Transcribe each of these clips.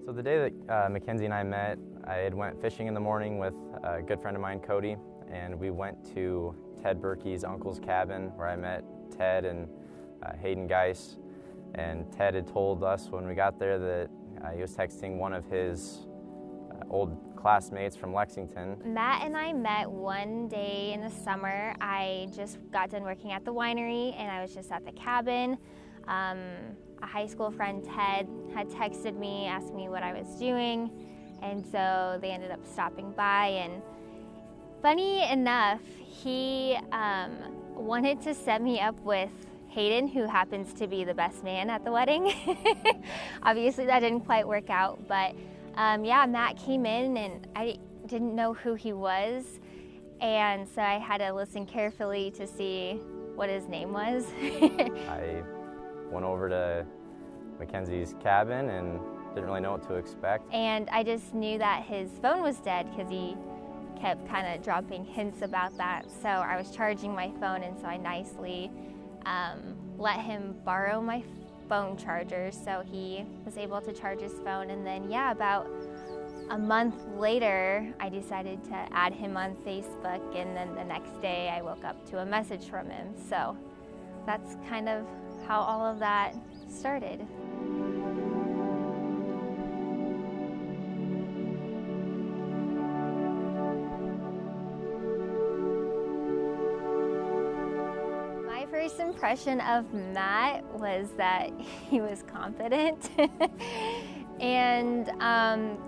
So the day that Mackenzie and I met, I had went fishing in the morning with a good friend of mine, Cody, and we went to Ted Berkey's uncle's cabin where I met Ted and Hayden Geis. And Ted had told us when we got there that he was texting one of his old classmates from Lexington. Matt and I met one day in the summer. I just got done working at the winery and I was just at the cabin. A high school friend, Ted, had texted me, asked me what I was doing, and so they ended up stopping by. And funny enough, he wanted to set me up with Hayden, who happens to be the best man at the wedding. Obviously that didn't quite work out, but yeah, Matt came in and I didn't know who he was, and so I had to listen carefully to see what his name was. I went over to Mackenzie's cabin and didn't really know what to expect. And I just knew that his phone was dead because he kept kind of dropping hints about that. So I was charging my phone, and so I nicely let him borrow my phone charger so he was able to charge his phone. And then, yeah, about a month later, I decided to add him on Facebook, and then the next day I woke up to a message from him. So that's kind of how all of that started. My first impression of Matt was that he was confident. And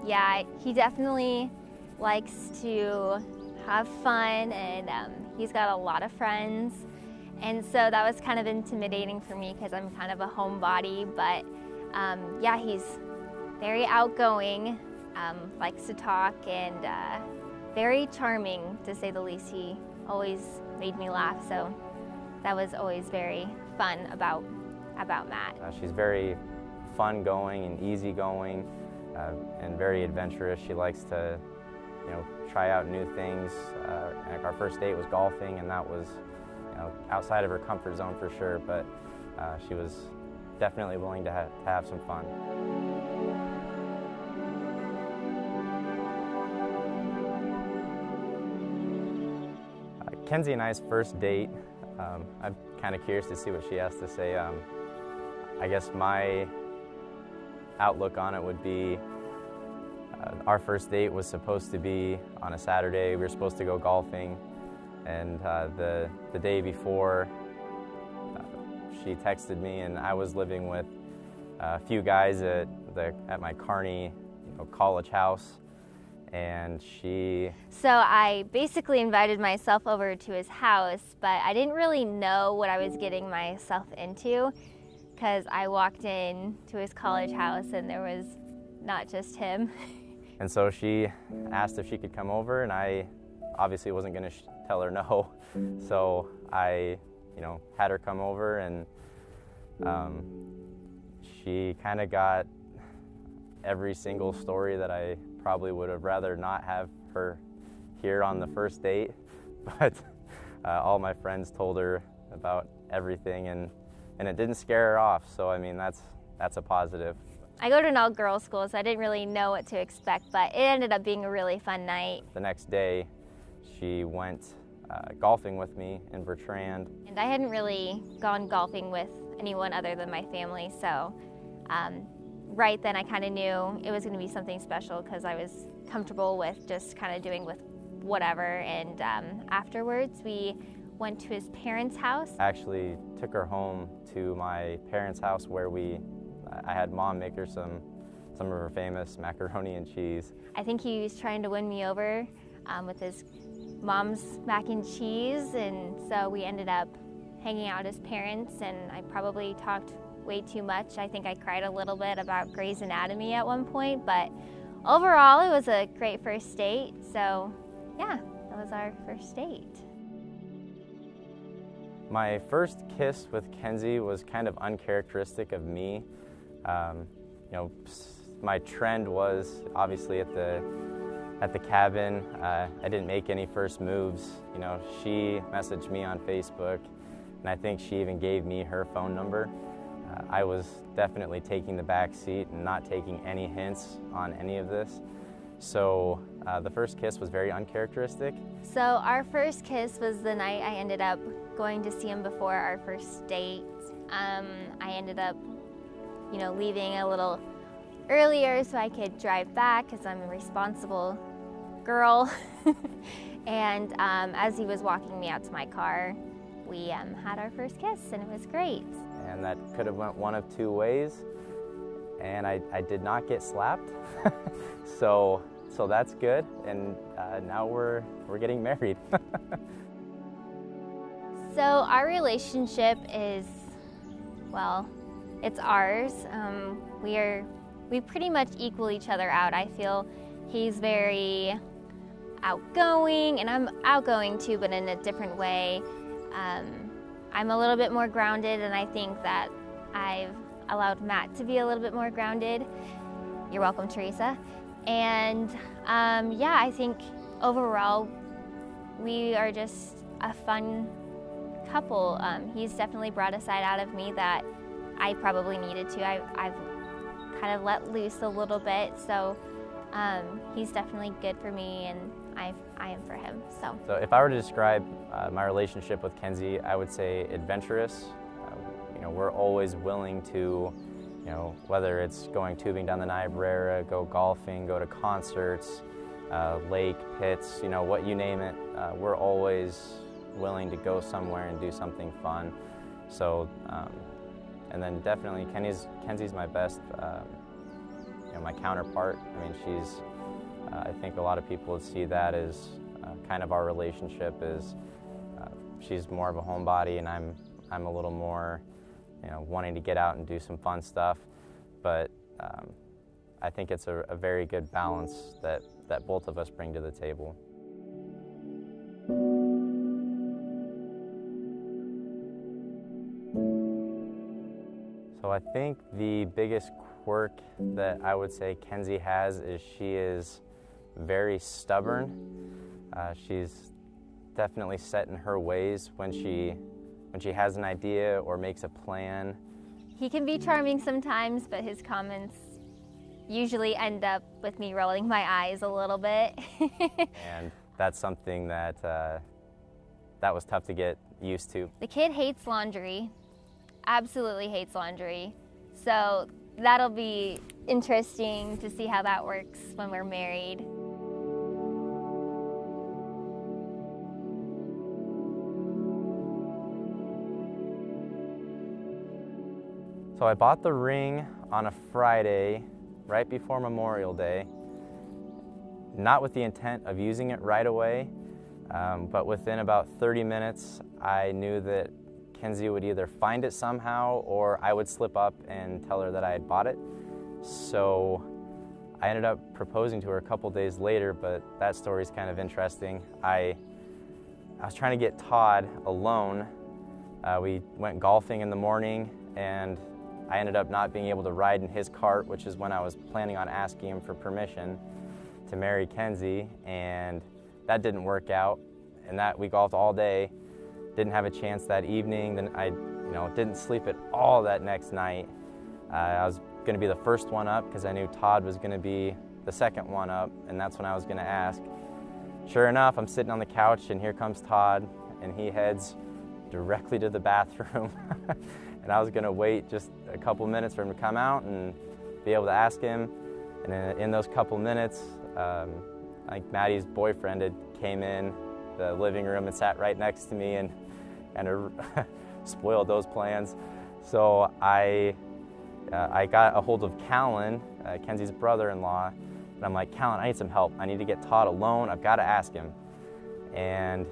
yeah, he definitely likes to have fun, and he's got a lot of friends. And so that was kind of intimidating for me because I'm kind of a homebody, but yeah, he's very outgoing, likes to talk, and very charming, to say the least. He always made me laugh, so that was always very fun about Matt. She's very fun-going and easygoing, and very adventurous. She likes to, try out new things. Our first date was golfing, and that was outside of her comfort zone for sure, but she was definitely willing to have some fun. Kenzie and I's first date, I'm kind of curious to see what she has to say. I guess my outlook on it would be our first date was supposed to be on a Saturday. We were supposed to go golfing. And the day before, she texted me, and I was living with a few guys at my Kearney college house, and she... So I basically invited myself over to his house, but I didn't really know what I was getting myself into, because I walked in to his college house and there was not just him. And so she asked if she could come over, and I obviously wasn't going to tell her no. So I, had her come over, and she kind of got every single story that I probably would have rather not have her hear on the first date. But all my friends told her about everything, and it didn't scare her off. So I mean, that's a positive. I go to an all-girls school, so I didn't really know what to expect, but it ended up being a really fun night. The next day, she went golfing with me in Bertrand. And I hadn't really gone golfing with anyone other than my family, so right then I kind of knew it was going to be something special because I was comfortable with just kind of doing with whatever. And afterwards, we went to his parents' house. I actually took her home to my parents' house where I had Mom make her some of her famous macaroni and cheese. I think he was trying to win me over with his mom's mac and cheese, and so we ended up hanging out with his parents, and I probably talked way too much. I think I cried a little bit about Grey's Anatomy at one point, but overall it was a great first date. So yeah, that was our first date. My first kiss with Kenzie was kind of uncharacteristic of me. My trend was obviously at the cabin. I didn't make any first moves. She messaged me on Facebook, and I think she even gave me her phone number. I was definitely taking the back seat and not taking any hints on any of this. So the first kiss was very uncharacteristic. So our first kiss was the night I ended up going to see him before our first date. I ended up, leaving a little earlier so I could drive back because I'm a responsible girl. And as he was walking me out to my car, we had our first kiss, and it was great. And that could have went one of two ways. And I did not get slapped, so that's good. And now we're getting married. So our relationship is, well, it's ours. We pretty much equal each other out. I feel he's very outgoing, and I'm outgoing too, but in a different way. I'm a little bit more grounded, and I think that I've allowed Matt to be a little bit more grounded. You're welcome, Teresa. And yeah, I think overall we are just a fun couple. He's definitely brought a side out of me that I probably needed to. I've kind of let loose a little bit, so he's definitely good for me, and I am for him. So if I were to describe my relationship with Kenzie, I would say adventurous. We're always willing to, whether it's going tubing down the Niobrara, go golfing, go to concerts, lake, pits, what you name it, we're always willing to go somewhere and do something fun. So, and then definitely Kenzie's my best, my counterpart. I mean, she's, I think a lot of people would see that as kind of our relationship is, she's more of a homebody, and I'm a little more, wanting to get out and do some fun stuff. But I think it's a very good balance that both of us bring to the table. So I think the biggest quirk that I would say Kenzie has is she is very stubborn. She's definitely set in her ways when she has an idea or makes a plan. He can be charming sometimes, but his comments usually end up with me rolling my eyes a little bit. And that's something that was tough to get used to. The kid hates laundry, absolutely hates laundry. So that'll be interesting to see how that works when we're married. So I bought the ring on a Friday, right before Memorial Day, not with the intent of using it right away, but within about 30 minutes, I knew that Kenzie would either find it somehow or I would slip up and tell her that I had bought it. So I ended up proposing to her a couple days later, but that story's kind of interesting. I was trying to get Todd alone. We went golfing in the morning, and I ended up not being able to ride in his cart, which is when I was planning on asking him for permission to marry Kenzie, and that didn't work out. And that we golfed all day, didn't have a chance that evening. Then I, didn't sleep at all that next night. I was going to be the first one up because I knew Todd was going to be the second one up, and that's when I was going to ask. Sure enough, I'm sitting on the couch, and here comes Todd, and he heads directly to the bathroom. And I was going to wait just a couple minutes for him to come out and be able to ask him. And then in those couple minutes, I think Maddie's boyfriend came in the living room and sat right next to me and spoiled those plans. So I got a hold of Callan, Kenzie's brother-in-law, and I'm like, Callan, I need some help. I need to get Todd alone. I've got to ask him. And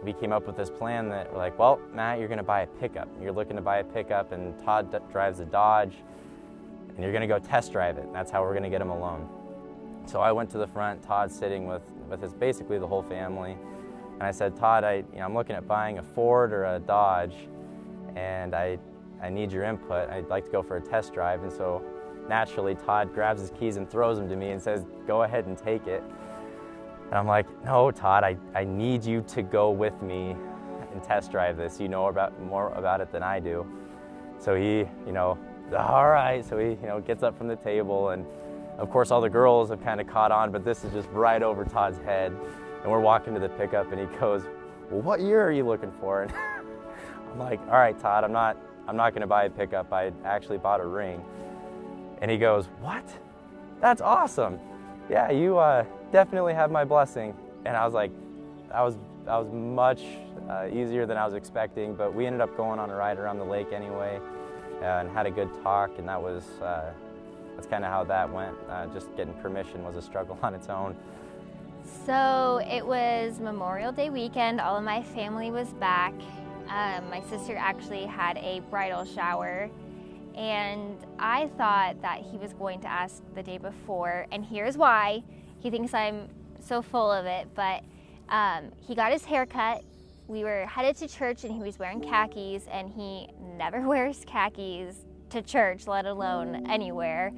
we came up with this plan that we're like, well, Matt, you're going to buy a pickup. You're looking to buy a pickup, and Todd drives a Dodge, and you're going to go test drive it. That's how we're going to get him alone. So I went to the front. Todd's sitting with basically the whole family, and I said, Todd, I'm looking at buying a Ford or a Dodge, and I need your input. I'd like to go for a test drive. And so naturally, Todd grabs his keys and throws them to me and says, go ahead and take it. And I'm like, no, Todd, I need you to go with me and test drive this. You know more about it than I do. So he, all right. So he, gets up from the table, and of course all the girls have kind of caught on, but this is just right over Todd's head. And we're walking to the pickup, and he goes, well, what year are you looking for? And I'm like, all right, Todd, I'm not going to buy a pickup. I actually bought a ring. And he goes, what? That's awesome. Yeah, you definitely have my blessing. And I was like, that was much easier than I was expecting, but we ended up going on a ride around the lake anyway, and had a good talk, and that's kind of how that went. Just getting permission was a struggle on its own. So it was Memorial Day weekend. All of my family was back. My sister actually had a bridal shower, and I thought that he was going to ask the day before, and here's why. He thinks I'm so full of it, but he got his hair cut. We were headed to church, and he was wearing khakis, and he never wears khakis to church, let alone anywhere.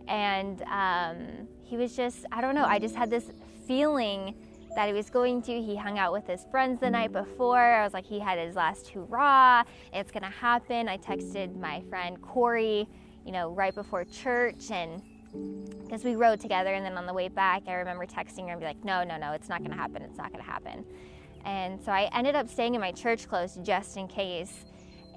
And he was just, I don't know, I just had this feeling that he was going to. He hung out with his friends the night before. I was like, he had his last hurrah. It's gonna happen. I texted my friend Corey, right before church, and because we rode together, and then on the way back, I remember texting her and be like, no, it's not gonna happen. It's not gonna happen. And so I ended up staying in my church clothes just in case.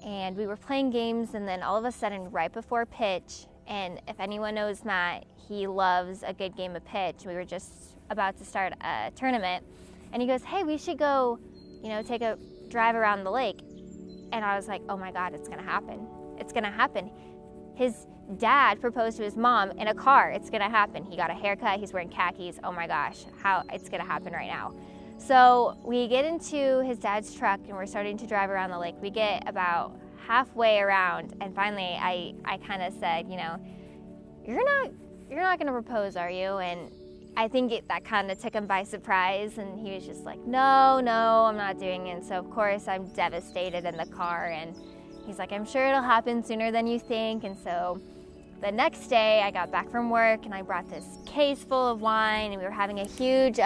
And we were playing games, and then all of a sudden, right before pitch, and if anyone knows Matt, he loves a good game of pitch. We were just about to start a tournament, and he goes, hey, we should go, take a drive around the lake. And I was like, oh my God, it's gonna happen. It's gonna happen. His dad proposed to his mom in a car. It's gonna happen. He got a haircut, he's wearing khakis. Oh my gosh, it's gonna happen right now. So we get into his dad's truck, and we're starting to drive around the lake. We get about halfway around, and finally I kind of said, you're not gonna propose, are you? And I think that kind of took him by surprise, and he was just like, no, I'm not doing it. And so of course I'm devastated in the car, and he's like, I'm sure it'll happen sooner than you think. And so the next day I got back from work, and I brought this case full of wine, and we were having a huge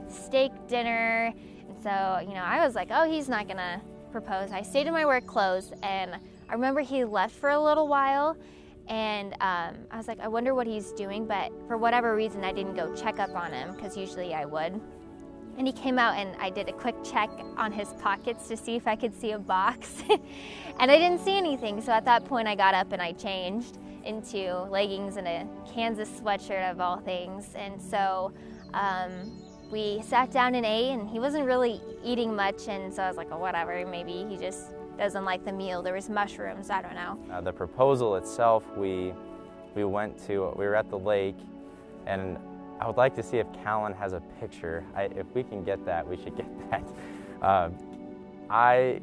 steak dinner. And so, I was like, oh, he's not gonna propose. I stayed in my work clothes, and I remember he left for a little while, and I was like, I wonder what he's doing, but for whatever reason I didn't go check up on him, because usually I would. And he came out, and I did a quick check on his pockets to see if I could see a box and I didn't see anything. So at that point I got up and I changed into leggings and a Kansas sweatshirt of all things. And so we sat down and ate, and he wasn't really eating much, and so I was like, oh, whatever, maybe he just doesn't like the meal. There was mushrooms, I don't know. The proposal itself, we were at the lake, and I would like to see if Callan has a picture. If we can get that, we should get that.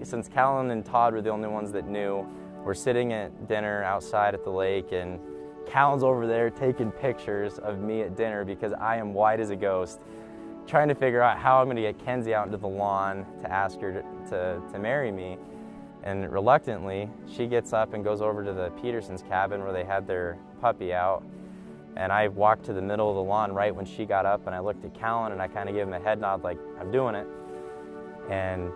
Since Callan and Todd were the only ones that knew, we're sitting at dinner outside at the lake, and Callan's over there taking pictures of me at dinner because I am white as a ghost, trying to figure out how I'm going to get Kenzie out into the lawn to ask her to marry me. And reluctantly, she gets up and goes over to the Petersons' cabin where they had their puppy out. And I walked to the middle of the lawn right when she got up, and I looked at Callan, and I kind of gave him a head nod like, I'm doing it. And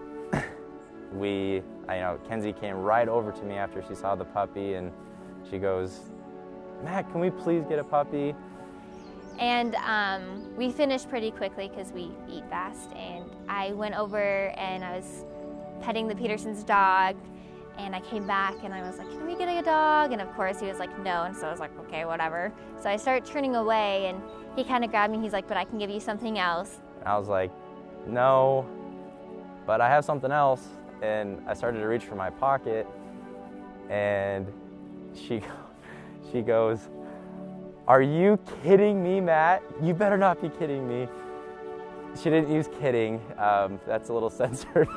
Kenzie came right over to me after she saw the puppy, and she goes, Matt, can we please get a puppy? And we finished pretty quickly because we eat fast. And I went over and I was petting the Petersons' dog, and I came back and I was like, can we get a dog? And of course he was like, no. And so I was like, okay, whatever. So I started turning away, and he kind of grabbed me. He's like, but I can give you something else. And I was like, no, but I have something else. And I started to reach for my pocket, and she goes, are you kidding me, Matt? You better not be kidding me. She didn't use kidding. That's a little censored.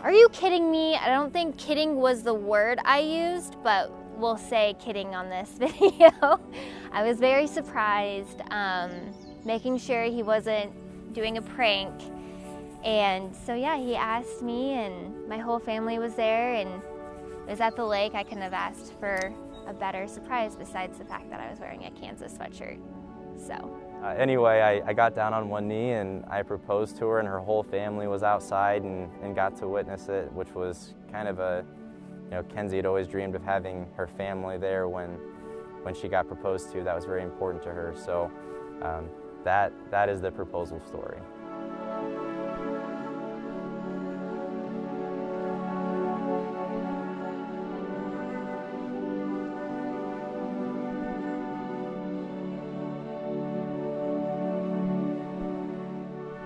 Are you kidding me? I don't think kidding was the word I used, but we'll say kidding on this video. I was very surprised, making sure he wasn't doing a prank. And so yeah, he asked me, and my whole family was there, and it was at the lake. I couldn't have asked for a better surprise besides the fact that I was wearing a Kansas sweatshirt. So. Anyway, I got down on one knee and I proposed to her, and her whole family was outside and got to witness it, which was kind of a, Kenzie had always dreamed of having her family there when she got proposed to. That was very important to her. So that is the proposal story.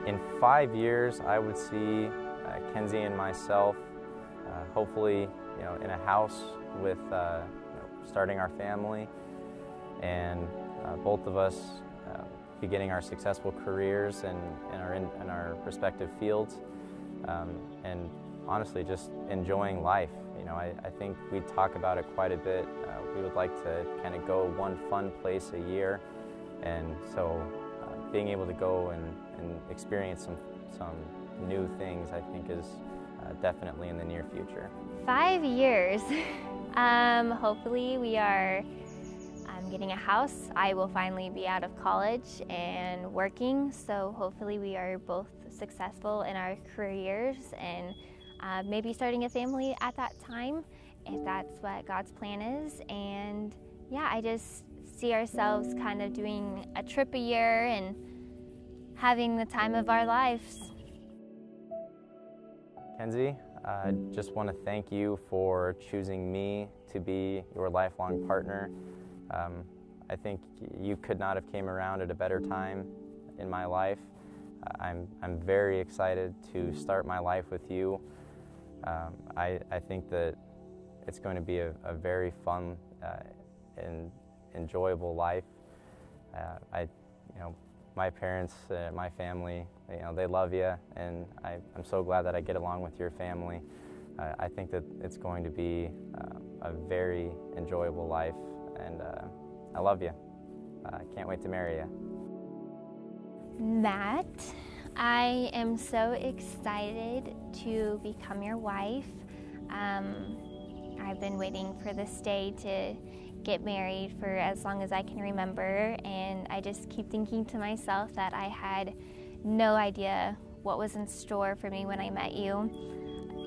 In 5 years, I would see Kenzie and myself, hopefully, in a house with, starting our family, and both of us beginning our successful careers in our respective fields, and honestly, just enjoying life. I think we talk about it quite a bit. We would like to kind of go one fun place a year, and so being able to go and experience some new things, I think, is definitely in the near future. 5 years. Hopefully we are getting a house. I will finally be out of college and working, so hopefully we are both successful in our careers and maybe starting a family at that time, if that's what God's plan is. And yeah, I just see ourselves kind of doing a trip a year and having the time of our lives. Kenzie, I just want to thank you for choosing me to be your lifelong partner. I think you could not have came around at a better time in my life. I'm very excited to start my life with you. I think that it's going to be a very fun and enjoyable life. My parents, my family, they love you, and I'm so glad that I get along with your family. I think that it's going to be a very enjoyable life, and I love you. I can't wait to marry you. Matt, I am so excited to become your wife. I've been waiting for this day to get married for as long as I can remember, and I just keep thinking to myself that I had no idea what was in store for me when I met you.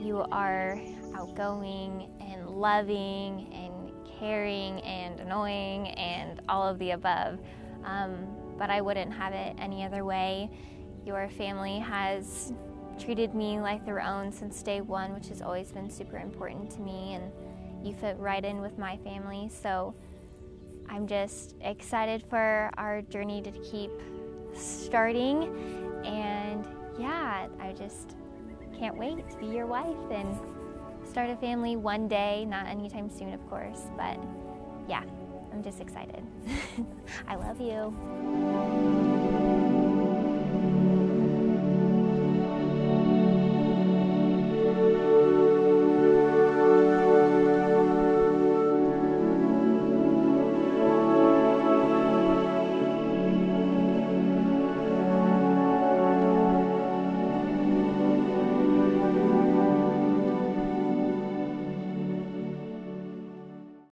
You are outgoing and loving and caring and annoying and all of the above, but I wouldn't have it any other way. Your family has treated me like their own since day one, which has always been super important to me, and you fit right in with my family, so I'm just excited for our journey to keep starting, and yeah, I just can't wait to be your wife and start a family one day, not anytime soon, of course, but yeah, I'm just excited. I love you.